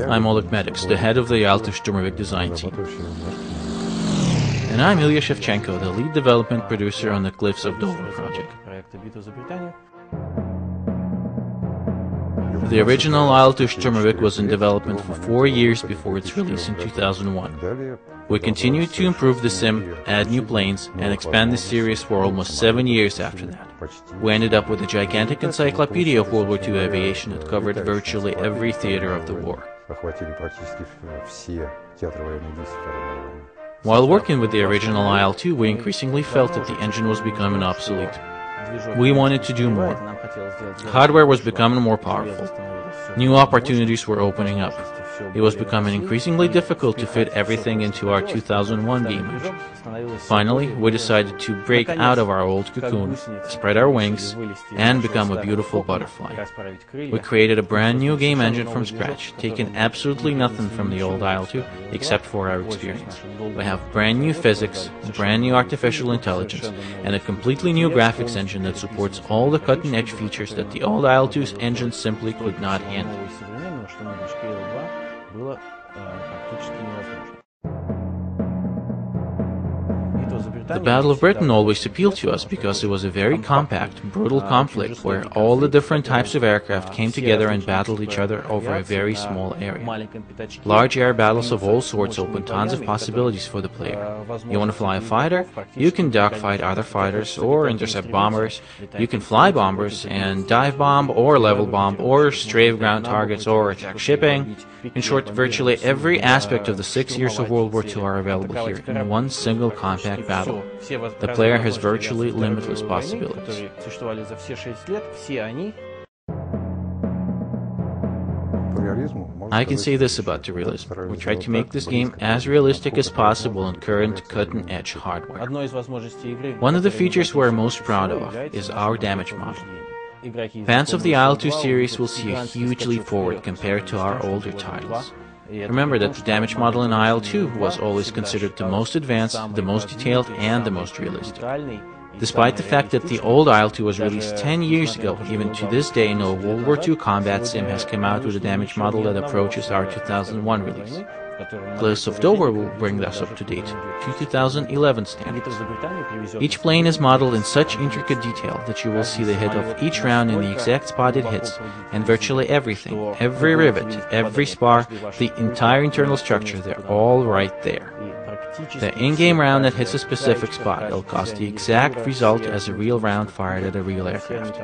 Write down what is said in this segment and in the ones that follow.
I'm Oleg Medics, the head of the IL2 Sturmovik design team. And I'm Ilya Shevchenko, the lead development producer on the Cliffs of Dover project. The original IL2 Sturmovik was in development for 4 years before its release in 2001. We continued to improve the sim, add new planes, and expand the series for almost 7 years after that. We ended up with a gigantic encyclopedia of World War II aviation that covered virtually every theater of the war. While working with the original IL2, we increasingly felt that the engine was becoming obsolete. We wanted to do more. Hardware was becoming more powerful. New opportunities were opening up. It was becoming increasingly difficult to fit everything into our 2001 game engine. Finally, we decided to break out of our old cocoon, spread our wings, and become a beautiful butterfly. We created a brand new game engine from scratch, taking absolutely nothing from the old IL2 except for our experience. We have brand new physics, brand new artificial intelligence, and a completely new graphics engine that supports all the cutting-edge features that the old IL2's engine simply could not handle. The Battle of Britain always appealed to us because it was a very compact, brutal conflict where all the different types of aircraft came together and battled each other over a very small area. Large air battles of all sorts open tons of possibilities for the player. You want to fly a fighter? You can dogfight other fighters or intercept bombers. You can fly bombers and dive bomb or level bomb or strafe ground targets or attack shipping. In short, virtually every aspect of the 6 years of World War II are available here in one single compact battle. The player has virtually limitless possibilities. I can say this about the realism. We tried to make this game as realistic as possible on current cutting-edge hardware. One of the features we're most proud of is our damage model. Fans of the IL2 series will see a huge leap forward compared to our older titles. Remember that the damage model in IL2 was always considered the most advanced, the most detailed, and the most realistic. Despite the fact that the old IL2 was released 10 years ago, even to this day no World War II combat sim has come out with a damage model that approaches our 2001 release. Cliffs of Dover will bring us up to date to 2011 standards. Each plane is modeled in such intricate detail that you will see the hit of each round in the exact spot it hits, and virtually everything, every rivet, every spar, the entire internal structure, they're all right there. The in-game round that hits a specific spot will cost the exact result as a real round fired at a real aircraft.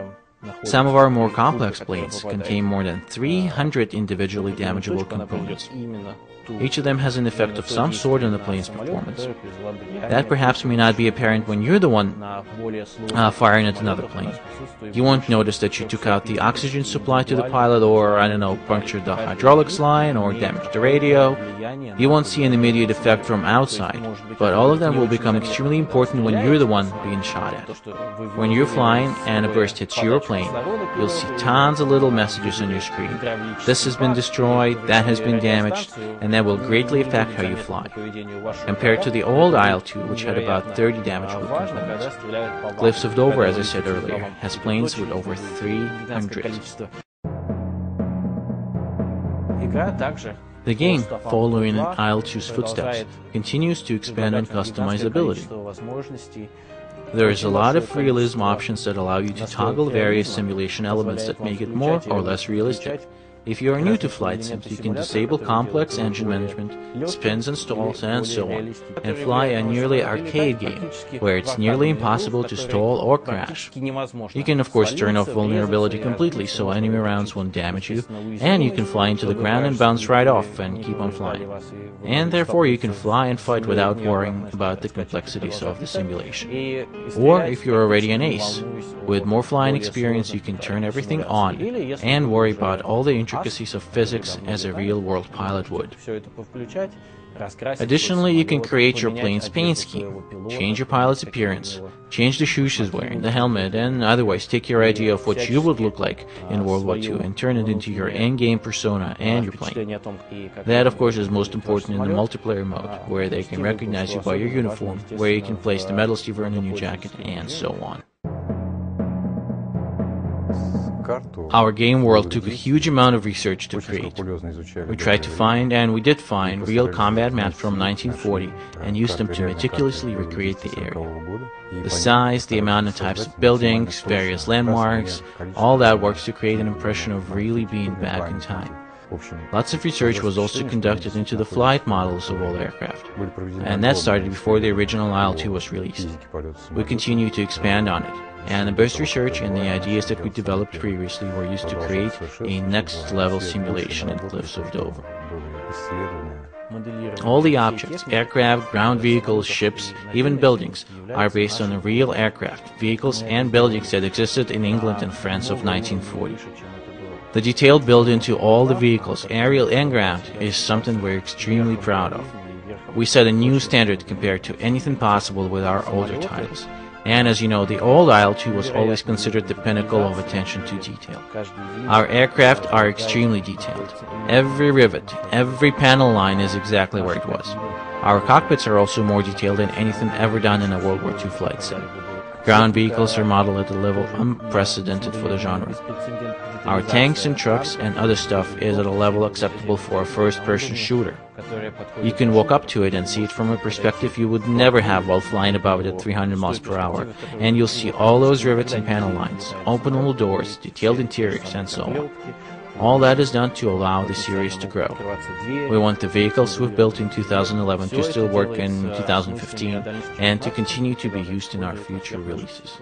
Some of our more complex planes contain more than 300 individually damageable components. Each of them has an effect of some sort on the plane's performance. That perhaps may not be apparent when you're the one firing at another plane. You won't notice that you took out the oxygen supply to the pilot or, I don't know, punctured the hydraulics line or damaged the radio. You won't see an immediate effect from outside, but all of them will become extremely important when you're the one being shot at. When you're flying and a burst hits your plane, you'll see tons of little messages on your screen. This has been destroyed, that has been damaged, and that will greatly affect how you fly. Compared to the old IL2, which had about 30 damageable components, Cliffs of Dover, as I said earlier, has planes with over 300. The game, following in IL2's footsteps, continues to expand on customizability. There is a lot of realism options that allow you to toggle various simulation elements that make it more or less realistic. If you are new to flight sims, you can disable complex engine management, spins and stalls, and so on, and fly a nearly arcade game, where it's nearly impossible to stall or crash. You can of course turn off vulnerability completely, so enemy rounds won't damage you, and you can fly into the ground and bounce right off and keep on flying. And therefore you can fly and fight without worrying about the complexities of the simulation. Or if you're already an ace, with more flying experience you can turn everything on, and worry about all the intricacies of physics as a real-world pilot would. Additionally, you can create your plane's paint scheme, change your pilot's appearance, change the shoes he's wearing, the helmet, and otherwise take your idea of what you would look like in World War II and turn it into your in-game persona and your plane. That, of course, is most important in the multiplayer mode, where they can recognize you by your uniform, where you can place the medals you wear in a new jacket, and so on. Our game world took a huge amount of research to create. We tried to find, and we did find, real combat maps from 1940 and used them to meticulously recreate the area. The size, the amount and types of buildings, various landmarks, all that works to create an impression of really being back in time. Lots of research was also conducted into the flight models of all aircraft, and that started before the original IL2 was released. We continue to expand on it, and the best research and the ideas that we developed previously were used to create a next-level simulation in the cliffs of Dover. All the objects, aircraft, ground vehicles, ships, even buildings, are based on the real aircraft, vehicles and buildings that existed in England and France of 1940. The detail built into all the vehicles, aerial and ground, is something we're extremely proud of. We set a new standard compared to anything possible with our older titles. And as you know, the old IL2 was always considered the pinnacle of attention to detail. Our aircraft are extremely detailed. Every rivet, every panel line is exactly where it was. Our cockpits are also more detailed than anything ever done in a World War II flight sim. Ground vehicles are modeled at a level unprecedented for the genre. Our tanks and trucks and other stuff is at a level acceptable for a first-person shooter. You can walk up to it and see it from a perspective you would never have while flying above it at 300 miles per hour, and you'll see all those rivets and panel lines, open little doors, detailed interiors, and so on. All that is done to allow the series to grow. We want the vehicles we've built in 2011 to still work in 2015 and to continue to be used in our future releases.